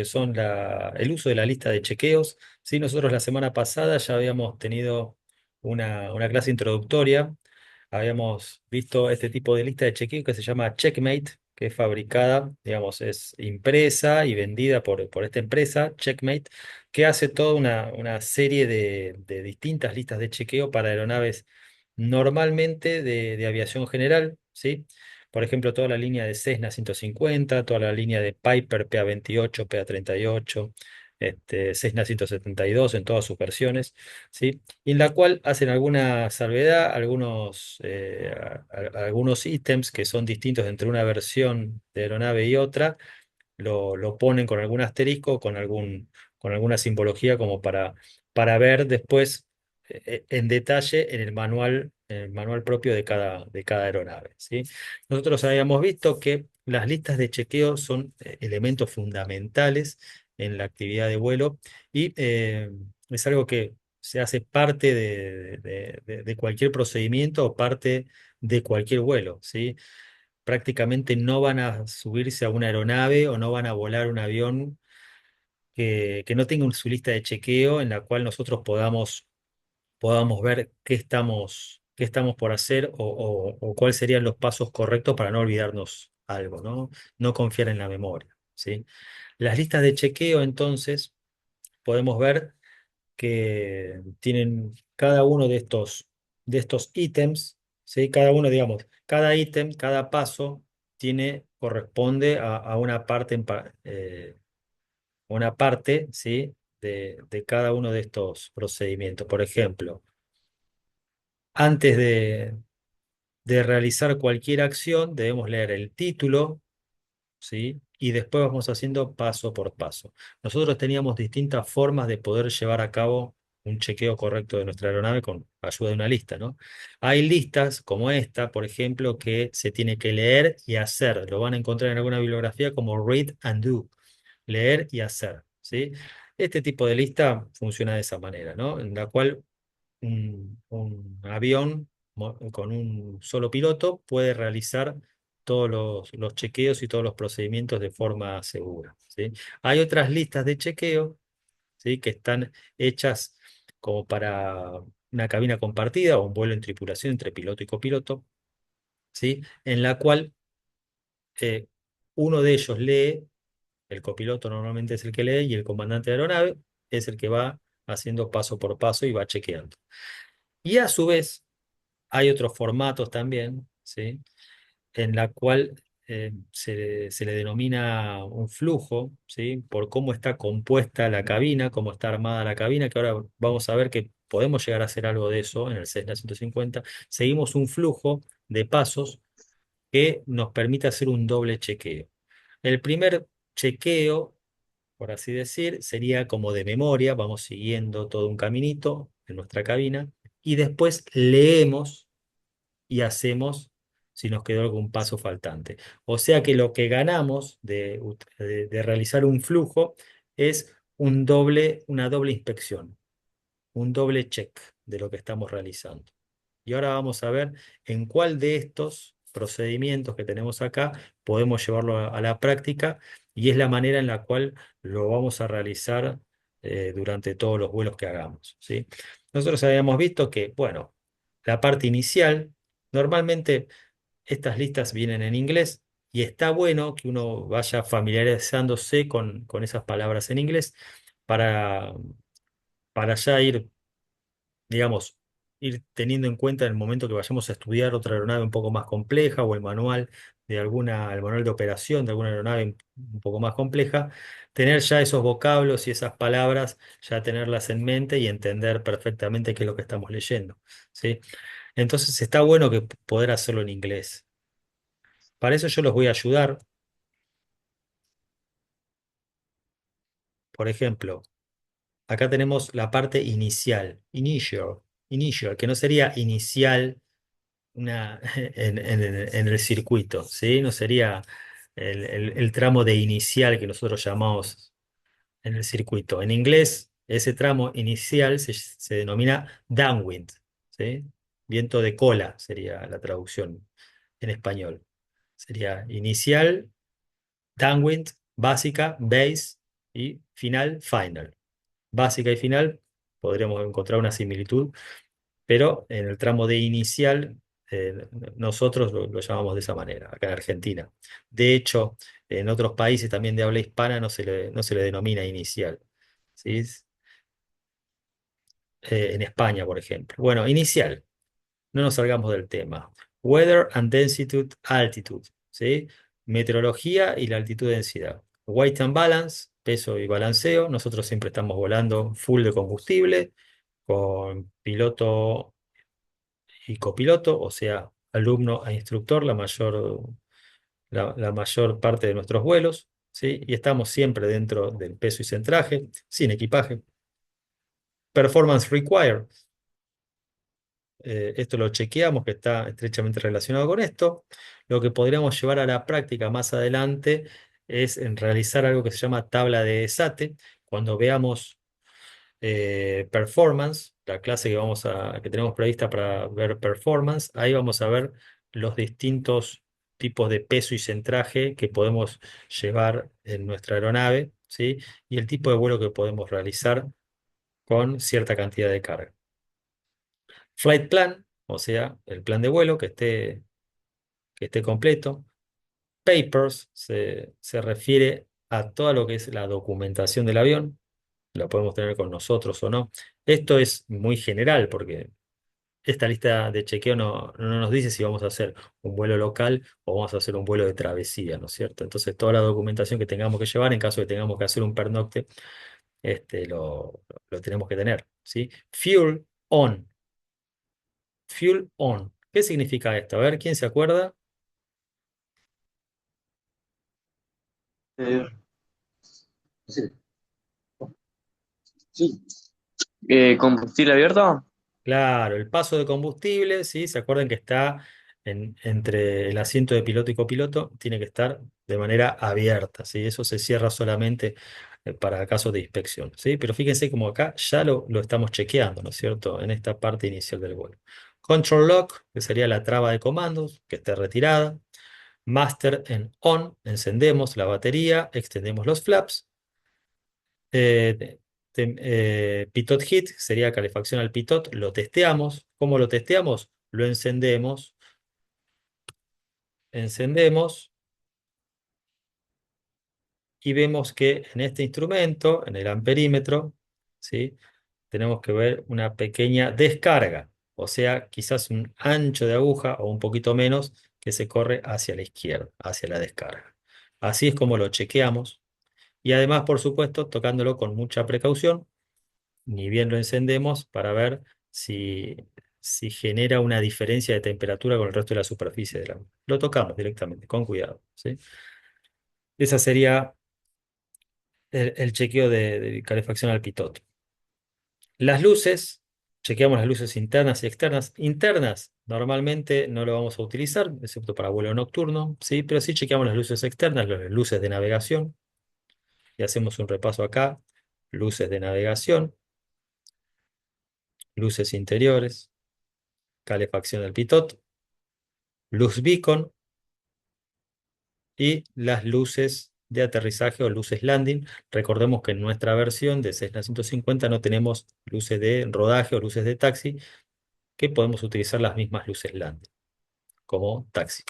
son el uso de la lista de chequeos. Sí, nosotros la semana pasada ya habíamos tenido una clase introductoria. Habíamos visto este tipo de lista de chequeo que se llama Checkmate, que es fabricada, digamos, es impresa y vendida por esta empresa, Checkmate, que hace toda una serie de distintas listas de chequeo para aeronaves normalmente de aviación general, ¿sí? Por ejemplo, toda la línea de Cessna 150, toda la línea de Piper PA-28, PA-38, Cessna 172 en todas sus versiones, ¿sí? Y en la cual hacen alguna salvedad, algunos ítems que son distintos entre una versión de aeronave y otra, lo ponen con algún asterisco, con alguna simbología como para ver después en detalle en el manual propio de cada aeronave, ¿sí? Nosotros habíamos visto que las listas de chequeo son elementos fundamentales en la actividad de vuelo y es algo que se hace parte de cualquier procedimiento o parte de cualquier vuelo, ¿sí? Prácticamente no van a subirse a una aeronave o no van a volar un avión que no tenga su lista de chequeo en la cual nosotros podamos ver qué estamos por hacer o cuáles serían los pasos correctos para no olvidarnos algo, ¿no? No confiar en la memoria, ¿sí? Las listas de chequeo, entonces, podemos ver que tienen cada uno de estos ítems, ¿sí? Cada uno, digamos, cada ítem, cada paso corresponde a una parte, una parte, ¿sí? De cada uno de estos procedimientos. Por ejemplo, antes de realizar cualquier acción, debemos leer el título, ¿sí? Y después vamos haciendo paso por paso. Nosotros teníamos distintas formas de poder llevar a cabo un chequeo correcto de nuestra aeronave con ayuda de una lista, ¿no? Hay listas como esta, por ejemplo, que se tiene que leer y hacer. Lo van a encontrar en alguna bibliografía como read and do, leer y hacer, ¿sí? Este tipo de lista funciona de esa manera, ¿no? En la cual un avión con un solo piloto puede realizar todos los chequeos y todos los procedimientos de forma segura, ¿sí? Hay otras listas de chequeo, ¿sí? Que están hechas como para una cabina compartida o un vuelo en tripulación entre piloto y copiloto, ¿sí? En la cual eh, uno de ellos lee, el copiloto normalmente es el que lee y el comandante de aeronave es el que va haciendo paso por paso y va chequeando. Y a su vez, hay otros formatos también, ¿sí? En la cual se le denomina un flujo, ¿sí? Por cómo está compuesta la cabina, cómo está armada la cabina, que ahora vamos a ver que podemos llegar a hacer algo de eso en el Cessna 150. Seguimos un flujo de pasos que nos permite hacer un doble chequeo. El primer chequeo, por así decir, sería como de memoria, vamos siguiendo todo un caminito en nuestra cabina y después leemos y hacemos si nos quedó algún paso faltante. O sea que lo que ganamos de realizar un flujo es una doble inspección, un doble check de lo que estamos realizando. Y ahora vamos a ver en cuál de estos procedimientos que tenemos acá podemos llevarlo a la práctica y es la manera en la cual lo vamos a realizar durante todos los vuelos que hagamos, ¿sí? Nosotros habíamos visto que, bueno, la parte inicial, normalmente estas listas vienen en inglés y está bueno que uno vaya familiarizándose con esas palabras en inglés para, para ya ir, digamos, ir teniendo en cuenta en el momento que vayamos a estudiar otra aeronave un poco más compleja o el manual de operación de alguna aeronave un poco más compleja, tener ya esos vocablos y esas palabras, ya tenerlas en mente y entender perfectamente qué es lo que estamos leyendo, ¿sí? Entonces está bueno que poder hacerlo en inglés. Para eso yo los voy a ayudar. Por ejemplo, acá tenemos la parte inicial, initial, que no sería inicial en el circuito, ¿sí? No sería el tramo de inicial que nosotros llamamos en el circuito. En inglés, ese tramo inicial se denomina downwind, ¿sí? Viento de cola sería la traducción en español. Sería inicial, downwind, básica, base y final, final. Básica y final, podríamos encontrar una similitud, pero en el tramo de inicial, nosotros lo llamamos de esa manera, acá en Argentina. De hecho, en otros países también de habla hispana no se le denomina inicial, ¿sí? En España, por ejemplo. Bueno, inicial, no nos salgamos del tema. Weather and density altitude, ¿sí? Meteorología y la altitud-densidad. Weight and balance, peso y balanceo. Nosotros siempre estamos volando full de combustible, con piloto y copiloto, o sea, alumno e instructor, la mayor parte de nuestros vuelos, ¿sí? Y estamos siempre dentro del peso y centraje, sin equipaje. Performance required. Esto lo chequeamos, que está estrechamente relacionado con esto. Lo que podríamos llevar a la práctica más adelante es en realizar algo que se llama tabla de desate. Cuando veamos performance, la clase que tenemos prevista para ver performance, ahí vamos a ver los distintos tipos de peso y centraje que podemos llevar en nuestra aeronave, ¿sí? Y el tipo de vuelo que podemos realizar con cierta cantidad de carga. Flight plan, o sea, el plan de vuelo que esté completo. Papers se refiere a todo lo que es la documentación del avión. La podemos tener con nosotros o no. Esto es muy general porque esta lista de chequeo no nos dice si vamos a hacer un vuelo local o vamos a hacer un vuelo de travesía, ¿no es cierto? Entonces, toda la documentación que tengamos que llevar en caso de que tengamos que hacer un pernocte, lo tenemos que tener, ¿sí? Fuel on. Fuel on. ¿Qué significa esto? A ver, ¿quién se acuerda? Eh, sí, sí. ¿Combustible abierto? Claro, el paso de combustible, ¿sí? ¿Se acuerdan que está entre el asiento de piloto y copiloto? Tiene que estar de manera abierta, ¿sí? Eso se cierra solamente para casos de inspección, ¿sí? Pero fíjense como acá ya lo estamos chequeando, ¿no es cierto? En esta parte inicial del vuelo. Control lock, que sería la traba de comandos, que esté retirada. Master en on, encendemos la batería, extendemos los flaps. Pitot heat sería calefacción al pitot, lo testeamos. ¿Cómo lo testeamos? Lo encendemos y vemos que en este instrumento, en el amperímetro, ¿sí? Tenemos que ver una pequeña descarga, o sea, quizás un ancho de aguja o un poquito menos que se corre hacia la izquierda, hacia la descarga. Así es como lo chequeamos y además, por supuesto, tocándolo con mucha precaución, ni bien lo encendemos para ver si genera una diferencia de temperatura con el resto de la superficie del agua. Lo tocamos directamente, con cuidado, ¿sí? Esa sería el chequeo de calefacción al pitot. Las luces, chequeamos las luces internas y externas. Internas, normalmente no lo vamos a utilizar, excepto para vuelo nocturno, ¿sí? Pero sí chequeamos las luces externas, las luces de navegación. Y hacemos un repaso acá. Luces de navegación, luces interiores, calefacción del pitot, luz beacon y las luces de aterrizaje o luces landing. Recordemos que en nuestra versión de Cessna 150 no tenemos luces de rodaje o luces de taxi, que podemos utilizar las mismas luces landing como taxi.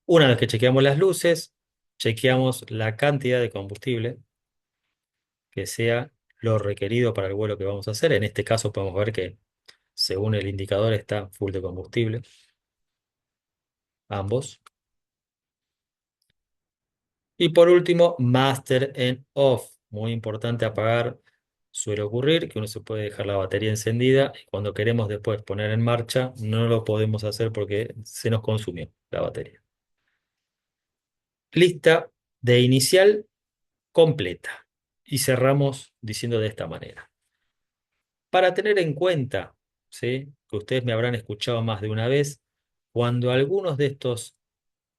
Una vez que chequeamos las luces, chequeamos la cantidad de combustible que sea lo requerido para el vuelo que vamos a hacer. En este caso podemos ver que según el indicador está full de combustible, ambos. Y por último, master en off. Muy importante apagar. Suele ocurrir que uno se puede dejar la batería encendida y cuando queremos después poner en marcha, no lo podemos hacer porque se nos consumió la batería. Lista de inicial completa. Y cerramos diciendo de esta manera. Para tener en cuenta, ¿sí? Que ustedes me habrán escuchado más de una vez, cuando algunos de estos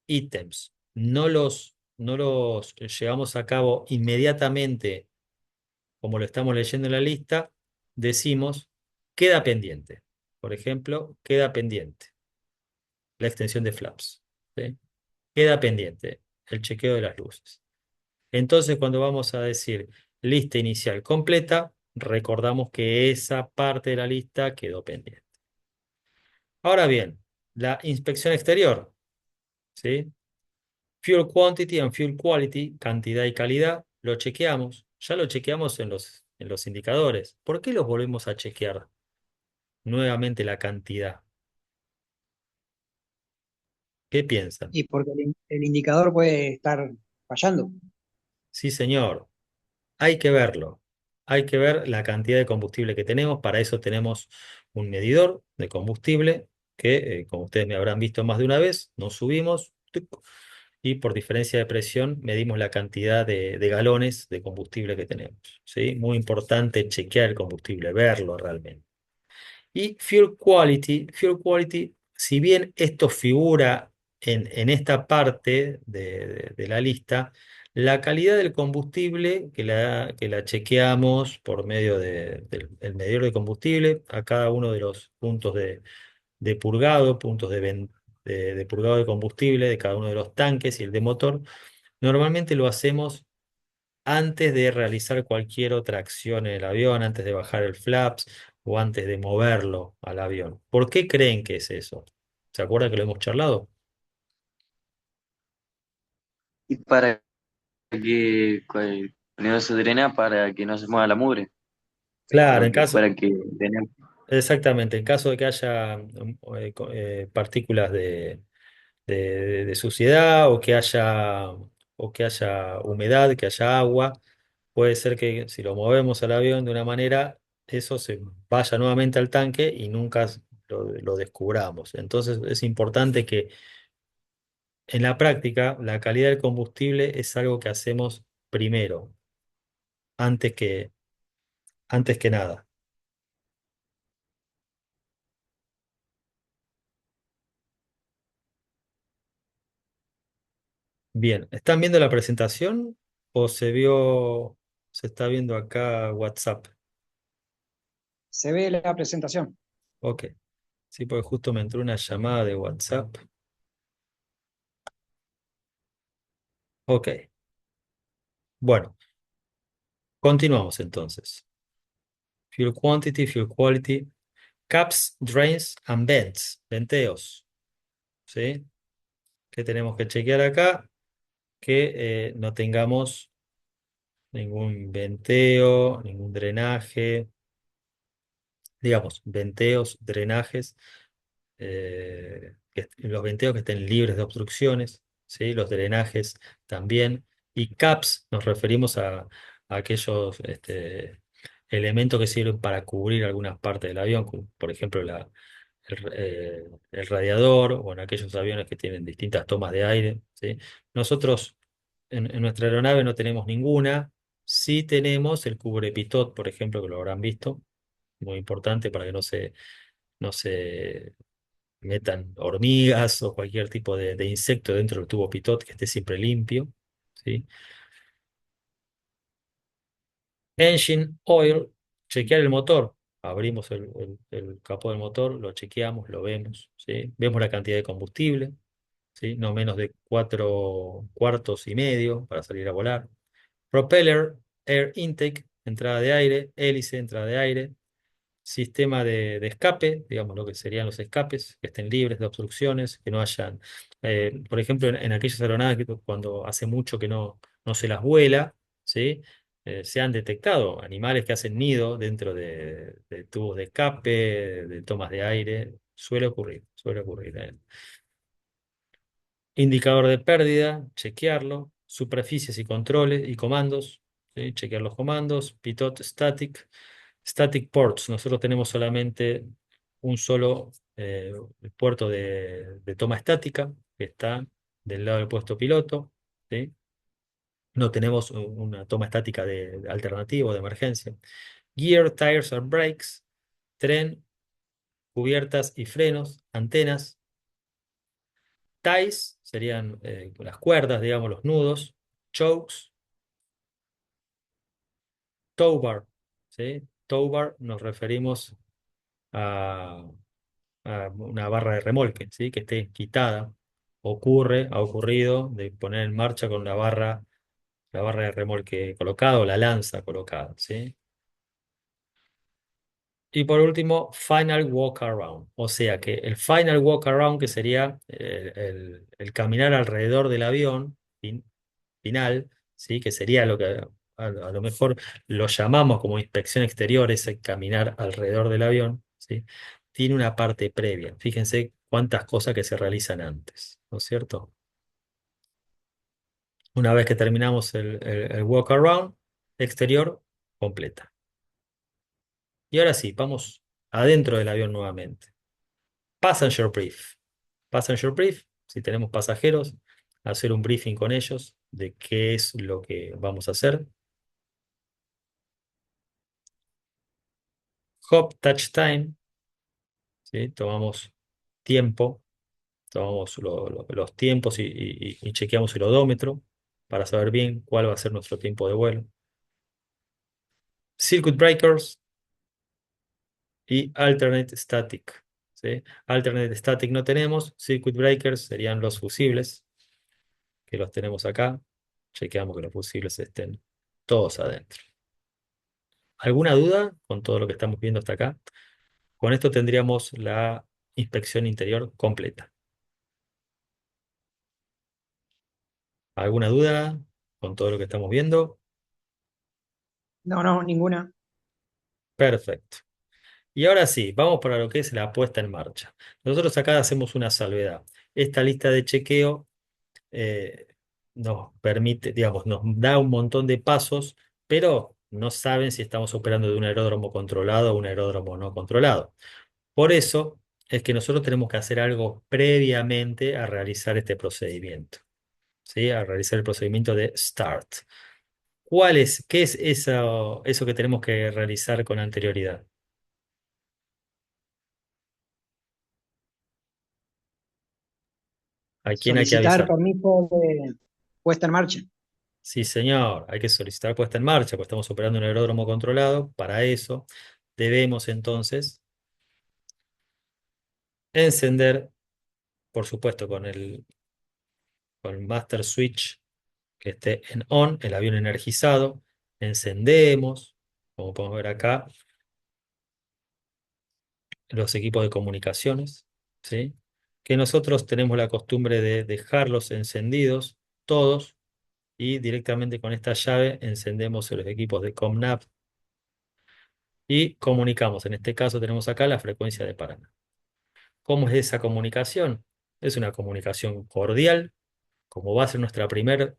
ítems no los llevamos a cabo inmediatamente, como lo estamos leyendo en la lista, decimos queda pendiente. Por ejemplo, queda pendiente la extensión de flaps, ¿sí? Queda pendiente el chequeo de las luces. Entonces, cuando vamos a decir lista inicial completa, recordamos que esa parte de la lista quedó pendiente. Ahora bien, la inspección exterior, ¿sí? Fuel quantity and fuel quality, cantidad y calidad, lo chequeamos. Ya lo chequeamos en los indicadores. ¿Por qué los volvemos a chequear nuevamente la cantidad? ¿Qué piensan? Y porque el indicador puede estar fallando. Sí, señor. Hay que verlo. Hay que ver la cantidad de combustible que tenemos. Para eso tenemos un medidor de combustible que, como ustedes me habrán visto más de una vez, nos subimos tuc, y por diferencia de presión medimos la cantidad de galones de combustible que tenemos. ¿Sí? Muy importante chequear el combustible, verlo realmente. Y fuel quality, si bien esto figura en esta parte de la lista, la calidad del combustible que la chequeamos por medio del medidor de combustible a cada uno de los puntos de purgado, puntos de purgado de combustible de cada uno de los tanques y el de motor, normalmente lo hacemos antes de realizar cualquier otra acción en el avión, antes de bajar el flaps o antes de moverlo al avión. ¿Por qué creen que es eso? ¿Se acuerdan que lo hemos charlado? Y para primero se drena para que no se mueva la mugre, Claro, lo que fuera que drene. exactamente, en caso de que haya partículas de suciedad o que haya humedad, que haya agua, puede ser que si lo movemos al avión de una manera, eso se vaya nuevamente al tanque y nunca lo descubramos. Entonces es importante que en la práctica la calidad del combustible es algo que hacemos primero, antes que, antes que nada. Bien, ¿están viendo la presentación o se está viendo acá WhatsApp? Se ve la presentación. Ok, sí, porque justo me entró una llamada de WhatsApp. Ok, bueno, continuamos entonces. Fuel quantity, fuel quality, caps, drains and vents, venteos, ¿sí? Que tenemos que chequear acá, que no tengamos ningún venteo, ningún drenaje, digamos, venteos, drenajes, los venteos que estén libres de obstrucciones, ¿sí? Los drenajes también. Y caps nos referimos a aquellos elementos que sirven para cubrir algunas partes del avión, como por ejemplo el radiador o en aquellos aviones que tienen distintas tomas de aire, ¿sí? Nosotros en nuestra aeronave no tenemos ninguna, sí tenemos el cubrepitot, por ejemplo, que lo habrán visto, muy importante para que no se metan hormigas o cualquier tipo de insecto dentro del tubo pitot, que esté siempre limpio, ¿sí? Engine oil, chequear el motor. Abrimos el capó del motor, lo chequeamos, lo vemos, ¿sí? Vemos la cantidad de combustible, ¿sí? No menos de 4,25 cuartos para salir a volar. Propeller, air intake, entrada de aire, hélice, entrada de aire. Sistema de escape, digamos lo que serían los escapes, que estén libres de obstrucciones, que no hayan, por ejemplo, en aquellas aeronaves que cuando hace mucho que no se las vuela, ¿sí? Se han detectado animales que hacen nido dentro de tubos de escape, de tomas de aire, suele ocurrir. Indicador de pérdida, chequearlo, superficies y controles y comandos, ¿sí? Chequear los comandos, pitot static. Static ports, nosotros tenemos solamente un solo puerto de toma estática, que está del lado del puesto piloto, ¿sí? No tenemos una toma estática de alternativa o de emergencia. Gear, tires and brakes, tren, cubiertas y frenos, antenas. Ties serían las cuerdas, digamos, los nudos. Chokes, tow bar, ¿sí? Tow bar nos referimos a una barra de remolque, ¿sí? Que esté quitada. Ha ocurrido de poner en marcha con la barra la barra de remolque colocada o la lanza colocada, ¿sí? Y por último, final walk around. O sea que el final walk around, que sería el caminar alrededor del avión final, ¿sí? Que sería lo que a lo mejor lo llamamos como inspección exterior, ese caminar alrededor del avión, ¿sí? Tiene una parte previa. Fíjense cuántas cosas que se realizan antes, ¿no es cierto? Una vez que terminamos el walk around exterior, completa. Y ahora sí, vamos adentro del avión nuevamente. Passenger brief. Passenger brief, si tenemos pasajeros, hacer un briefing con ellos de qué es lo que vamos a hacer. Hop touch time, ¿sí? Tomamos tiempo, tomamos los tiempos y chequeamos el odómetro para saber bien cuál va a ser nuestro tiempo de vuelo. Circuit breakers y alternate static, ¿sí? Alternate static no tenemos, circuit breakers serían los fusibles, que los tenemos acá. Chequeamos que los fusibles estén todos adentro. ¿Alguna duda con todo lo que estamos viendo hasta acá? Con esto tendríamos la inspección interior completa. ¿Alguna duda con todo lo que estamos viendo? No, no, ninguna. Perfecto. Y ahora sí, vamos para lo que es la puesta en marcha. Nosotros acá hacemos una salvedad. Esta lista de chequeo eh, nos permite, digamos, nos da un montón de pasos, pero no saben si estamos operando de un aeródromo controlado o un aeródromo no controlado. Por eso es que nosotros tenemos que hacer algo previamente a realizar este procedimiento, ¿sí? A realizar el procedimiento de START. ¿Qué es eso que tenemos que realizar con anterioridad? ¿A quién hay que Solicitar avisar? permiso de puesta en marcha. Sí, señor, hay que solicitar puesta en marcha, pues estamos operando un aeródromo controlado. Para eso debemos entonces encender, por supuesto, con el master switch que esté en on, el avión energizado. Encendemos, como podemos ver acá, los equipos de comunicaciones, ¿sí? Que nosotros tenemos la costumbre de dejarlos encendidos todos y directamente con esta llave encendemos los equipos de ComNav y comunicamos. En este caso tenemos acá la frecuencia de Paraná. ¿Cómo es esa comunicación? Es una comunicación cordial. Como va a ser nuestra primera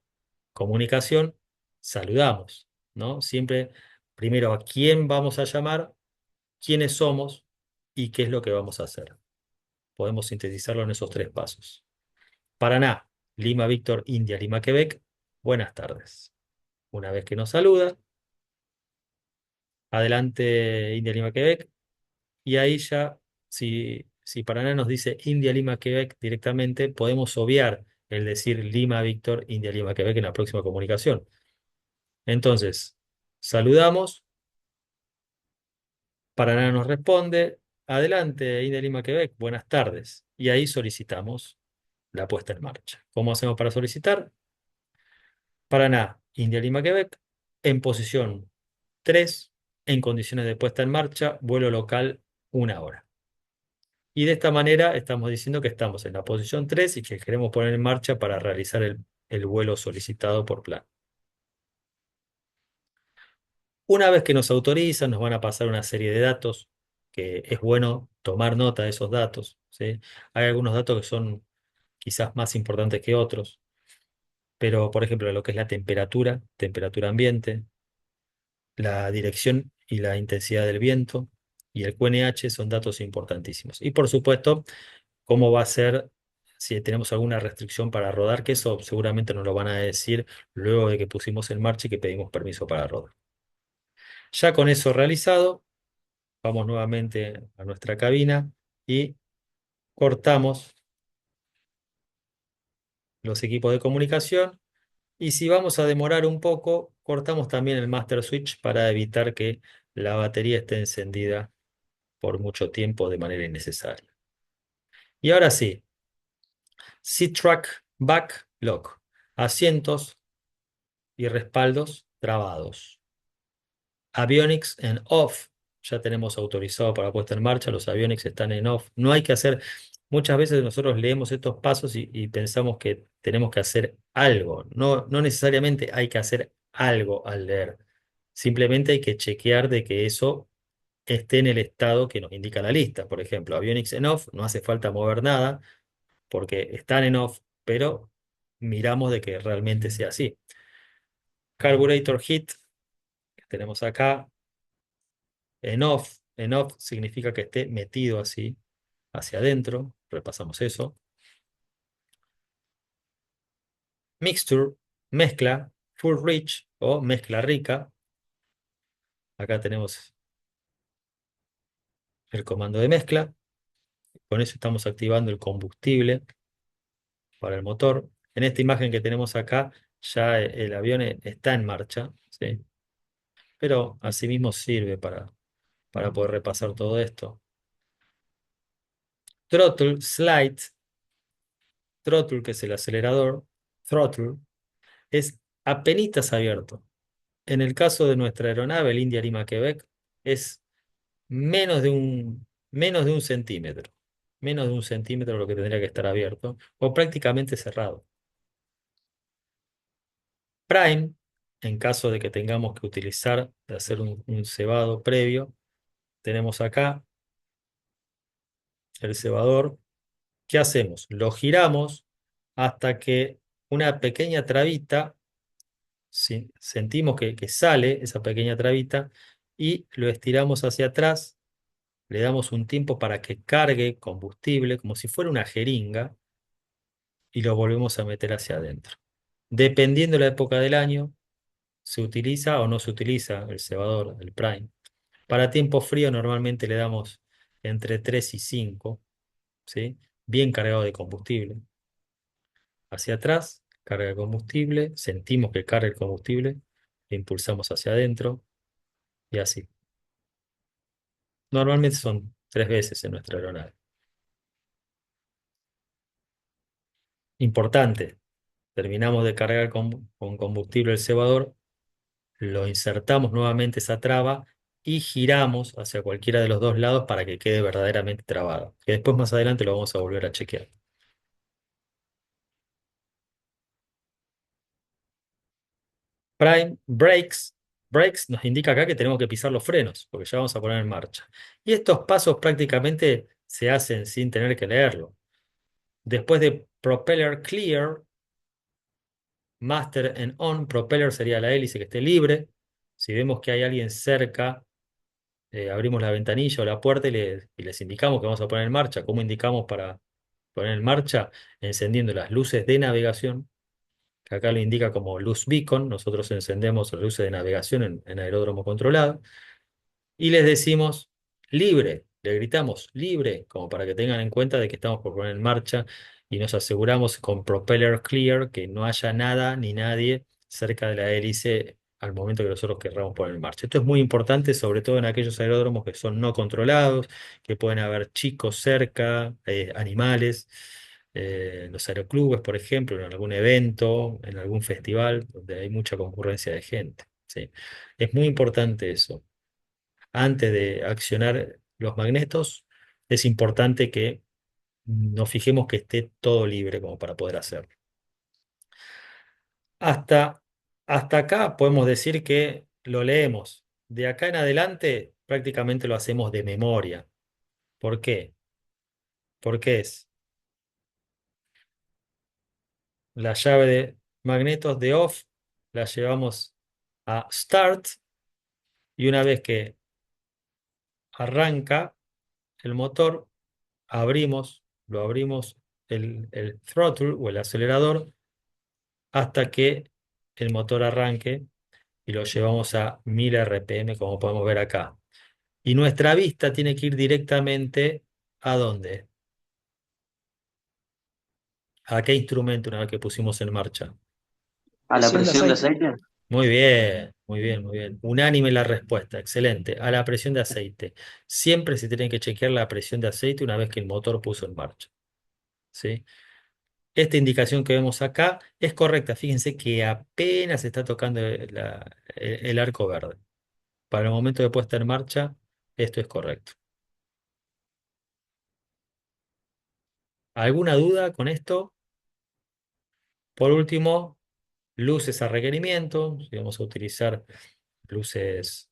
comunicación, saludamos, ¿no? Siempre primero a quién vamos a llamar, quiénes somos y qué es lo que vamos a hacer. Podemos sintetizarlo en esos tres pasos. Paraná, Lima, Víctor, India, Lima, Quebec. Buenas tardes. Una vez que nos saluda, adelante India, Lima, Quebec. Y ahí ya, si Paraná nos dice India, Lima, Quebec directamente, podemos obviar el decir Lima, Víctor, India, Lima, Quebec en la próxima comunicación. Entonces, saludamos, Paraná nos responde, adelante India, Lima, Quebec, buenas tardes. Y ahí solicitamos la puesta en marcha. ¿Cómo hacemos para solicitar? Paraná, India, Lima, Quebec, en posición 3 en condiciones de puesta en marcha, vuelo local 1 hora. Y de esta manera estamos diciendo que estamos en la posición 3 y que queremos poner en marcha para realizar el vuelo solicitado por plan. Una vez que nos autorizan, nos van a pasar una serie de datos que es bueno tomar nota de esos datos, ¿sí? Hay algunos datos que son quizás más importantes que otros, pero por ejemplo lo que es la temperatura, temperatura ambiente, la dirección y la intensidad del viento y el QNH son datos importantísimos. Y por supuesto, cómo va a ser si tenemos alguna restricción para rodar, que eso seguramente nos lo van a decir luego de que pusimos en marcha y que pedimos permiso para rodar. Ya con eso realizado, vamos nuevamente a nuestra cabina y cortamos los equipos de comunicación. Y si vamos a demorar un poco, cortamos también el master switch para evitar que la batería esté encendida por mucho tiempo de manera innecesaria. Y ahora sí, Seat Track Back Lock. Asientos y respaldos trabados. Avionics en off. Ya tenemos autorizado para puesta en marcha. Los avionics están en off. No hay que hacer. Muchas veces nosotros leemos estos pasos y pensamos que tenemos que hacer algo. No, no necesariamente hay que hacer algo al leer. Simplemente hay que chequear de que eso esté en el estado que nos indica la lista. Por ejemplo, avionics en off, no hace falta mover nada porque están en off, pero miramos de que realmente sea así. Carburetor heat, que tenemos acá, en off significa que esté metido así, hacia adentro. Repasamos eso. Mixture, mezcla, full rich o mezcla rica. Acá tenemos el comando de mezcla. Con eso estamos activando el combustible para el motor. En esta imagen que tenemos acá, ya el avión está en marcha, ¿sí? Pero asimismo sirve para poder repasar todo esto. Throttle, slide, throttle, que es el acelerador, throttle, es apenitas abierto. En el caso de nuestra aeronave, el India Lima Quebec, es menos de un centímetro. Menos de un centímetro lo que tendría que estar abierto, o prácticamente cerrado. Prime, en caso de que tengamos que utilizar, de hacer un cebado previo, tenemos acá el cebador. ¿Qué hacemos? Lo giramos hasta que una pequeña trabita, sentimos que sale esa pequeña trabita y lo estiramos hacia atrás, le damos un tiempo para que cargue combustible como si fuera una jeringa y lo volvemos a meter hacia adentro. Dependiendo de la época del año, se utiliza o no se utiliza el cebador, el prime. Para tiempo frío normalmente le damos entre 3 y 5, ¿sí? Bien cargado de combustible. Hacia atrás, carga de combustible, sentimos que carga el combustible, e impulsamos hacia adentro y así. Normalmente son 3 veces en nuestra aeronave. Importante, terminamos de cargar con combustible el cebador, lo insertamos nuevamente esa traba y giramos hacia cualquiera de los dos lados para que quede verdaderamente trabado. Que después más adelante lo vamos a volver a chequear. Prime brakes. Brakes nos indica acá que tenemos que pisar los frenos, porque ya vamos a poner en marcha. Y estos pasos prácticamente se hacen sin tener que leerlo. Después de propeller clear, master and on, propeller sería la hélice que esté libre. Si vemos que hay alguien cerca, abrimos la ventanilla o la puerta y les indicamos que vamos a poner en marcha. ¿Cómo indicamos para poner en marcha? Encendiendo las luces de navegación, que acá lo indica como luz beacon. Nosotros encendemos las luces de navegación en aeródromo controlado. Y les decimos libre, le gritamos libre, como para que tengan en cuenta de que estamos por poner en marcha y nos aseguramos con propeller clear que no haya nada ni nadie cerca de la hélice al momento que nosotros querramos poner en marcha. Esto es muy importante, sobre todo en aquellos aeródromos que son no controlados, que pueden haber chicos cerca, animales. En los aeroclubes, por ejemplo, en algún evento, en algún festival, donde hay mucha concurrencia de gente, ¿sí? Es muy importante eso. Antes de accionar los magnetos, es importante que nos fijemos que esté todo libre como para poder hacerlo. Hasta, hasta acá podemos decir que lo leemos. De acá en adelante prácticamente lo hacemos de memoria. ¿Por qué? Porque es la llave de magnetos de off, la llevamos a start y una vez que arranca el motor, lo abrimos el throttle o el acelerador hasta que el motor arranque y lo llevamos a 1000 RPM, como podemos ver acá. Y nuestra vista tiene que ir directamente ¿a dónde? ¿A qué instrumento una vez que pusimos en marcha? ¿A la Presión de presión de aceite. aceite? Muy bien, muy bien, muy bien. Unánime la respuesta, excelente. A la presión de aceite. Siempre se tiene que chequear la presión de aceite una vez que el motor puso en marcha, ¿sí? Esta indicación que vemos acá es correcta. Fíjense que apenas está tocando el arco verde. Para el momento de puesta en marcha, esto es correcto. ¿Alguna duda con esto? Por último, luces a requerimiento. Si vamos a utilizar luces,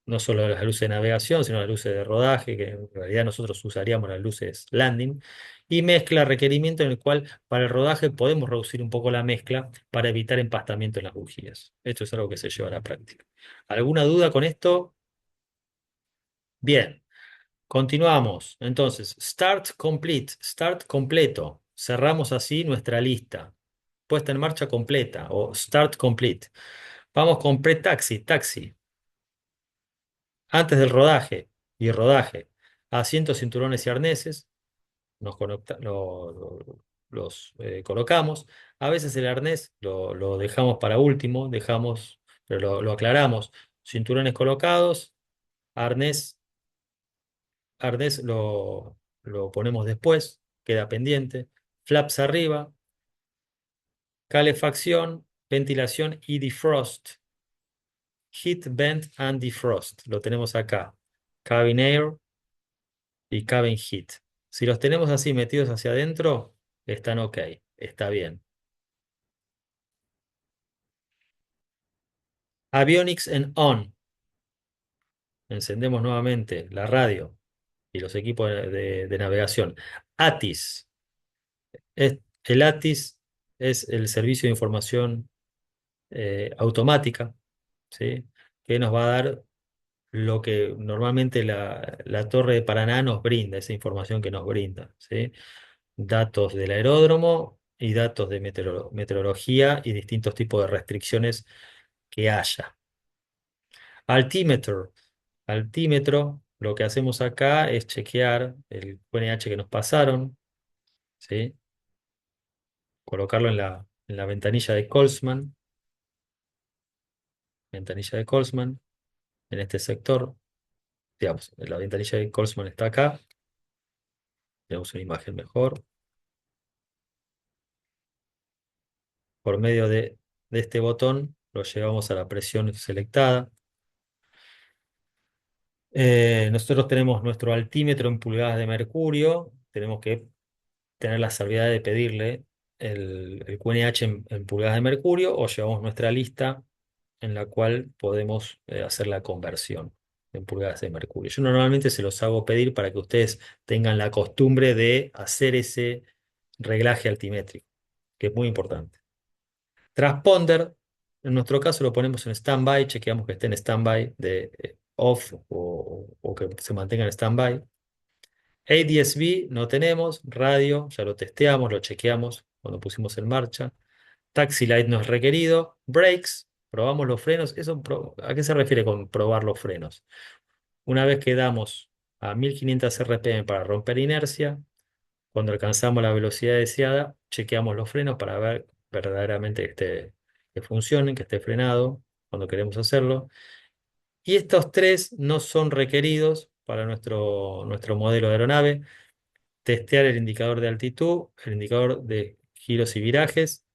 no solo las luces de navegación, sino las luces de rodaje, que en realidad nosotros usaríamos las luces landing. Y mezcla requerimiento en el cual para el rodaje podemos reducir un poco la mezcla para evitar empastamiento en las bujías. Esto es algo que se lleva a la práctica. ¿Alguna duda con esto? Bien. Continuamos. Entonces, start complete, start completo. Cerramos así nuestra lista. Puesta en marcha completa o start complete. Vamos con pre-taxi, taxi. Antes del rodaje y rodaje. Asientos, cinturones y arneses. Los colocamos. A veces el arnés lo dejamos para último, pero lo aclaramos. Cinturones colocados, arnés. Arnés lo ponemos después, queda pendiente. Flaps arriba, calefacción, ventilación y defrost. Heat, vent and defrost. Lo tenemos acá. Cabin air y cabin heat. Si los tenemos así metidos hacia adentro, están ok, está bien. Avionics en on. Encendemos nuevamente la radio y los equipos de navegación. ATIS. El ATIS es el servicio de información automática, ¿sí? Que nos va a dar lo que normalmente la Torre de Paraná nos brinda, esa información que nos brinda, ¿sí? Datos del aeródromo y datos de meteorología y distintos tipos de restricciones que haya. Altimeter. Altímetro, lo que hacemos acá es chequear el QNH que nos pasaron, ¿sí? Colocarlo en la ventanilla de Colsman, ventanilla de Colsman, en este sector. Digamos, la ventanilla de Colsman está acá. Tenemos una imagen mejor. Por medio de este botón lo llevamos a la presión selectada. Nosotros tenemos nuestro altímetro en pulgadas de mercurio. Tenemos que tener la salvedad de pedirle el QNH en pulgadas de mercurio o llevamos nuestra lista en la cual podemos hacer la conversión en pulgadas de mercurio. Yo normalmente se los hago pedir para que ustedes tengan la costumbre de hacer ese reglaje altimétrico, que es muy importante. Transponder, en nuestro caso lo ponemos en standby, chequeamos que esté en standby de off o que se mantenga en standby. ADS-B no tenemos, radio, ya lo testeamos, lo chequeamos cuando pusimos en marcha. Taxi light no es requerido. Brakes, probamos los frenos. ¿A qué se refiere con probar los frenos? Una vez que damos a 1500 RPM para romper inercia, cuando alcanzamos la velocidad deseada, chequeamos los frenos para ver verdaderamente que funcionen, que esté frenado cuando queremos hacerlo. Y estos tres no son requeridos para nuestro modelo de aeronave. Testear el indicador de altitud, el indicador de giros y virajes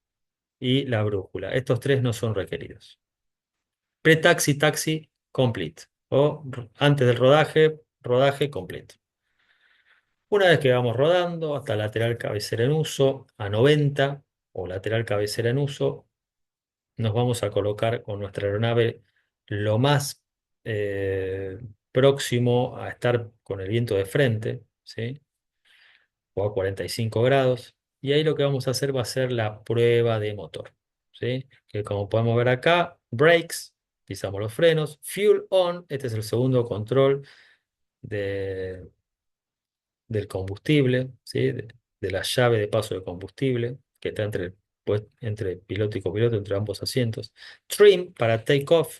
y la brújula. Estos tres no son requeridos. Pre-taxi, taxi, complete. O antes del rodaje, rodaje completo. Una vez que vamos rodando hasta lateral cabecera en uso a 90 o lateral cabecera en uso, nos vamos a colocar con nuestra aeronave lo más próximo a estar con el viento de frente, ¿sí? O a 45 grados. Y ahí lo que vamos a hacer va a ser la prueba de motor, ¿sí? Que como podemos ver acá, brakes, pisamos los frenos, fuel on, este es el segundo control de del combustible, ¿sí? De la llave de paso de combustible que está entre piloto y copiloto, entre ambos asientos. Trim para take off,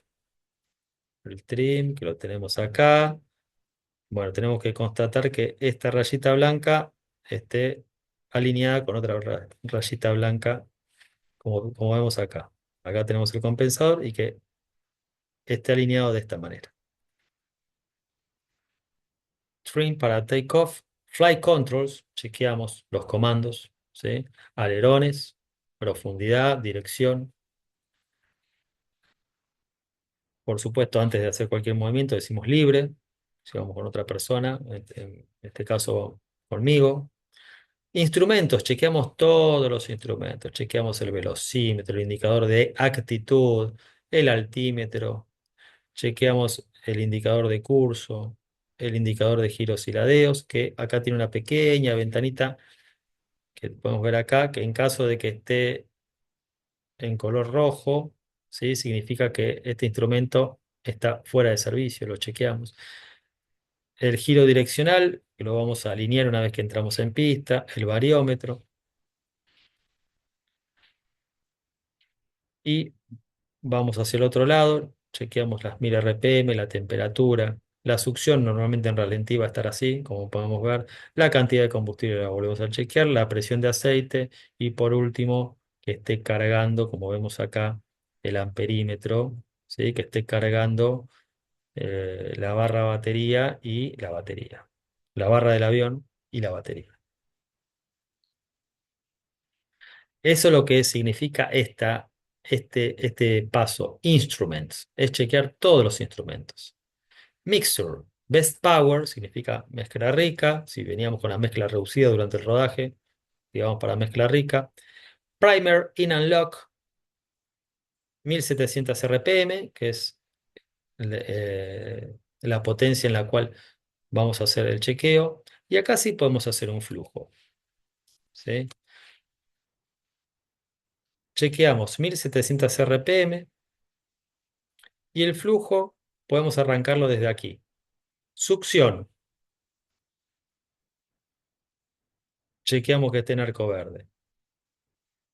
el trim que lo tenemos acá. Bueno, tenemos que constatar que esta rayita blanca esté alineada con otra rayita blanca, como vemos acá. Acá tenemos el compensador y que esté alineado de esta manera. Trim para take off. Flight controls, chequeamos los comandos. ¿sí? Alerones, profundidad, dirección. Por supuesto, antes de hacer cualquier movimiento decimos libre, si vamos con otra persona, en este caso conmigo. Instrumentos, chequeamos todos los instrumentos, chequeamos el velocímetro, el indicador de actitud, el altímetro, chequeamos el indicador de curso, el indicador de giros y ladeos, que acá tiene una pequeña ventanita que podemos ver acá, que en caso de que esté en color rojo, ¿sí? Significa que este instrumento está fuera de servicio, lo chequeamos. El giro direccional, que lo vamos a alinear una vez que entramos en pista, el bariómetro y vamos hacia el otro lado, chequeamos las 1000 RPM, la temperatura, la succión normalmente en ralentí va a estar así, como podemos ver, la cantidad de combustible la volvemos a chequear, la presión de aceite y por último que esté cargando, como vemos acá, el amperímetro, ¿sí? Que esté cargando la barra batería y la batería, la barra del avión y la batería. Eso es lo que significa este paso, instruments, es chequear todos los instrumentos. Mixture, best power, significa mezcla rica, si veníamos con la mezcla reducida durante el rodaje, digamos para mezcla rica. Primer in and lock, 1700 RPM, que es la potencia en la cual vamos a hacer el chequeo. Y acá sí podemos hacer un flujo, ¿sí? Chequeamos 1700 RPM y el flujo podemos arrancarlo desde aquí. Succión. Chequeamos que esté en arco verde.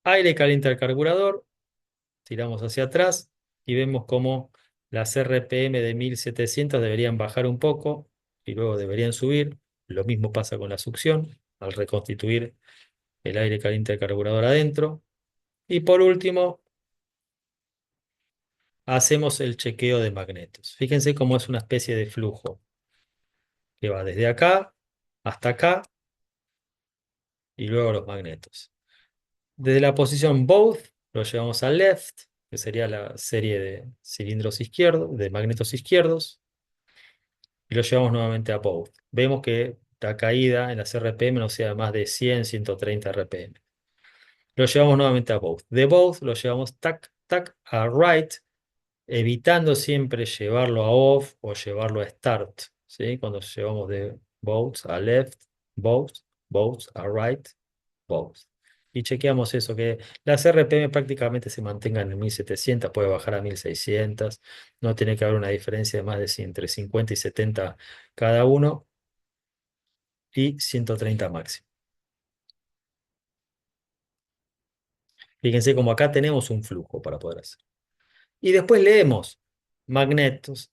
Aire calienta el carburador. Tiramos hacia atrás y vemos cómo las RPM de 1700 deberían bajar un poco y luego deberían subir. Lo mismo pasa con la succión al reconstituir el aire caliente del carburador adentro. Y por último, hacemos el chequeo de magnetos. Fíjense cómo es una especie de flujo que va desde acá hasta acá y luego los magnetos. Desde la posición both lo llevamos al left, que sería la serie de cilindros izquierdos, de magnetos izquierdos, y lo llevamos nuevamente a both. Vemos que la caída en las RPM no sea más de 100, 130 RPM. Lo llevamos nuevamente a both. De both lo llevamos tac, tac a right, evitando siempre llevarlo a off o llevarlo a start, ¿sí? Cuando llevamos de both a left, both, both a right, both. Y chequeamos eso, que las RPM prácticamente se mantengan en 1700, puede bajar a 1600, no tiene que haber una diferencia de más de entre 50 y 70 cada uno y 130 máximo. Fíjense como acá tenemos un flujo para poder hacer. Y después leemos magnetos,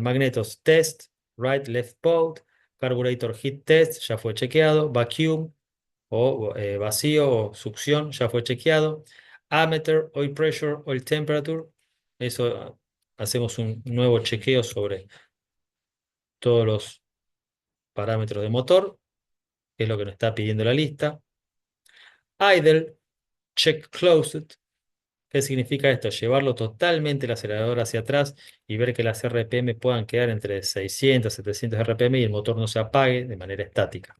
magnetos test, right, left both, carburetor heat test, ya fue chequeado, vacuum o vacío o succión, ya fue chequeado, ammeter, oil pressure, oil temperature, eso hacemos un nuevo chequeo sobre todos los parámetros de motor, que es lo que nos está pidiendo la lista. Idle, check closed. ¿Qué significa esto? Llevarlo totalmente el acelerador hacia atrás y ver que las RPM puedan quedar entre 600 700 RPM y el motor no se apague de manera estática.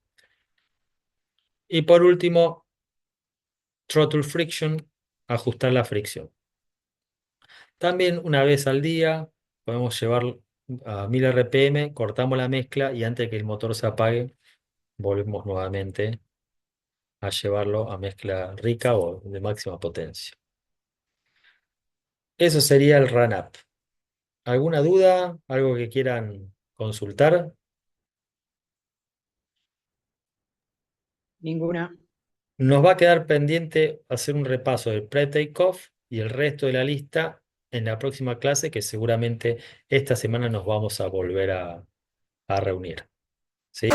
Y por último, throttle friction, ajustar la fricción. También una vez al día podemos llevar a 1000 RPM, cortamos la mezcla y antes de que el motor se apague, volvemos nuevamente a llevarlo a mezcla rica o de máxima potencia. Eso sería el run up. ¿Alguna duda? ¿Algo que quieran consultar? Ninguna. Nos va a quedar pendiente hacer un repaso del pre-takeoff y el resto de la lista en la próxima clase, que seguramente esta semana nos vamos a volver a reunir. ¿Sí?